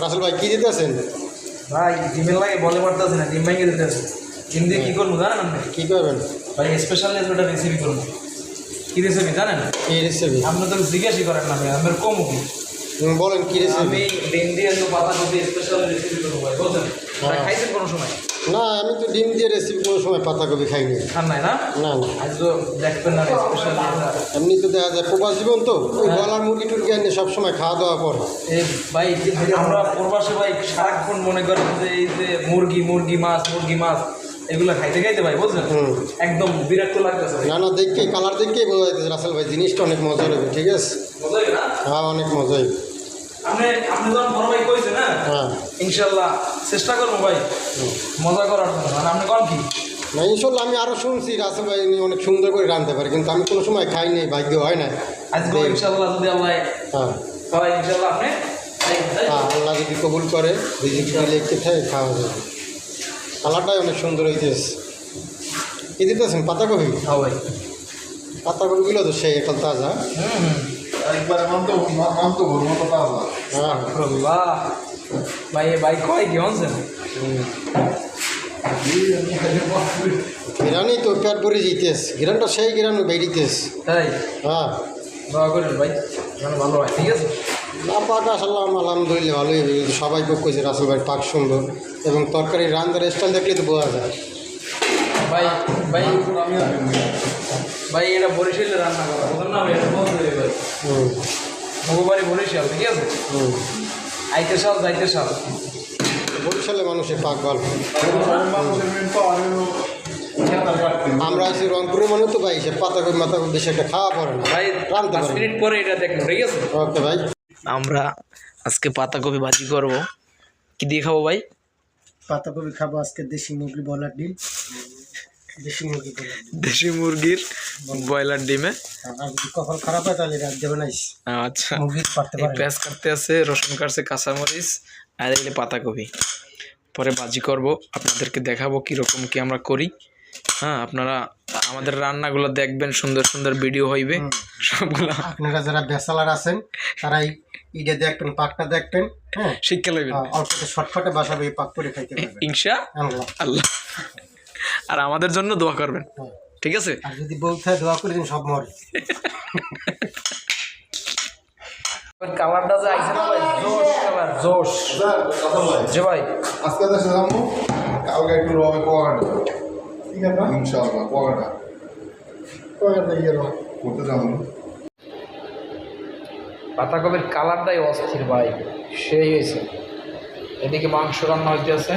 রাসেল ভাই কি দিতেছেন? ভাই ডিমের লাগে বলে পারতেছে না, ডিম ভেঙে দিতেছে। ডিম দিয়ে কী করবো জানেন আপনি? কি করবেন ভাই স্পেশাল একটা রেসিপি করবো। কী রেসিপি জানেন? কি রেসিপি? আপনি তো জিজ্ঞাসা করেন না ভাই, আমার কম কি বলেন কি রেসিপি? আমি ডিম দিয়ে পাতাকপি স্পেশাল রেসিপি করবো ভাই, বুঝলেন? খাইছেন কোনো সময়? না, আমি তো ডিম দিয়ে রেসিপি কোনো সময় পাতাকপি খাইনি। খান নাই না? না না, আজ তো দেখবেন না স্পেশাল। এমনি তো দেখা যায় প্রবাস জীবন তো ওই গলার মুরগি টুরগি আনিয়ে সবসময় খাওয়া দাওয়া করে। এই ভাই আমরা প্রবাসে ভাই সারাক্ষণ মনে করেন যে এই যে মুরগি মাছ এগুলো খাইতে খাইতে ভাই, বুঝলেন? একদম বিরক্ত লাগতেছে। না না, দেখে কালার দেখেই বোঝা যাচ্ছে রাসেল ভাই জিনিসটা অনেক মজা হবে। ঠিক আছে, মজাই না? হ্যাঁ অনেক মজাই। আপনি যখন বড় ভাই কইছে না, হ্যাঁ ইনশাল্লাহ চেষ্টা করবো ভাই মজা করার জন্য। মানে আপনি কম কি না, ইনশাল্লাহ আমি আরও শুনছি রাসেল ভাই উনি অনেক সুন্দর করে রাঁধতে পারে, কিন্তু আমি কোনো সময় খাইনি, ভাগ্য হয় না। আজকে ইনশাল্লাহ যদি আল্লাহ হ্যাঁ হয় ইনশাল্লাহ আপনি হ্যাঁ, আল্লাহ যদি কবুল করে রিজিক দিলে খেয়ে খাওয়া যাবে। কালারটাই অনেক সুন্দর হইতেছে। কি দিতেছেন? পাতাকপি? হ্যাঁ ভাই। পাতাকপিগুলো তো সেই এখন তাজা। একবারে মানতো ভোর মতো তাজা। হ্যাঁ আল্লাহ ভাই ভাই কয় কি আনছেন? গিরানি তো পেট ভরে যেতেছে, গিরানটা সেই গিরান বেরিতেছে। তাই হ্যাঁ দোয়া করেন ভাই যেন ভালো হয়, ঠিক আছে? না পাক আসলে আলহামদুলিল্লাহ ভালোই হবে। সবাই খুব কইছে রাসেল ভাই পাক সুন্দর, এবং তরকারি রান্নার স্টাইল দেখলে তো বোঝা যায়। ভাই ভাই ভাই এটা বরিশালে রান্না করা, বুঝলেন না ভাই? এটা বলতে হবে ভাই, ভগবারি বরিশাল, ঠিক আছে? আইতে সাল যাইতে সাল। বরিশালে মানুষের পাক ভালো। মানুষের মেন পাওয়ার আমরা আছি রংপুরের মানুষ তো ভাই সে পাতাকপি মাতাকপি বেশি একটা খাওয়া পড়ে না, ভাই রাঁধতে 5 পারে। মিনিট পরে এটা দেখুন, ঠিক আছে? ওকে ভাই। আমরা আজকে পাতাকপি ভাজি করব। কি দিয়ে খাবো ভাই? পাতাকপি খাবো আজকে দেশি মুরগি বলার ডিম। দেশি মুরগির ব্রয়লার ডিমে। আর যদি কখন খারাপ হয় তাহলে রাত দেবে নাইস। আচ্ছা, মুরগি পারতে এই পেঁয়াজ কাটতে আছে, রসুন কাটছে, কাঁচামরিচ, আর এগুলো পাতাকপি। পরে ভাজি করব, আপনাদেরকে দেখাবো কীরকম কি আমরা করি। হ্যাঁ, আপনারা আমাদের রান্নাগুলো দেখবেন, সুন্দর সুন্দর ভিডিও হইবে সবগুলো। আপনারা যারা ব্যাচেলার আছেন তারা ইডে দেখবেন, পাকটা দেখবেন। হ্যাঁ, শিক্ষা লইবেন, অল্প শর্টকাটে বাসাবে এই পাক করে খাইতে পারবেন ইনশা আল্লাহ। আল্লাহ। আর আমাদের জন্য দোয়া করবেন, ঠিক আছে? আর যদি বলতে হয় দোয়া করে দিন সব মরে। কালারটা যে আইছে না ভাই, জোশ কালার, জোশ। জি ভাই, আজকে দেশে যাবো, কালকে একটু রবে কোয়াটা। ঠিক আছে ইনশাআল্লাহ কোয়াটা করতে যাবো। পাতাকপির কালারটাই অস্থির ভাই, সেই হয়েছে। এদিকে মাংস রান্না হইতে আছে।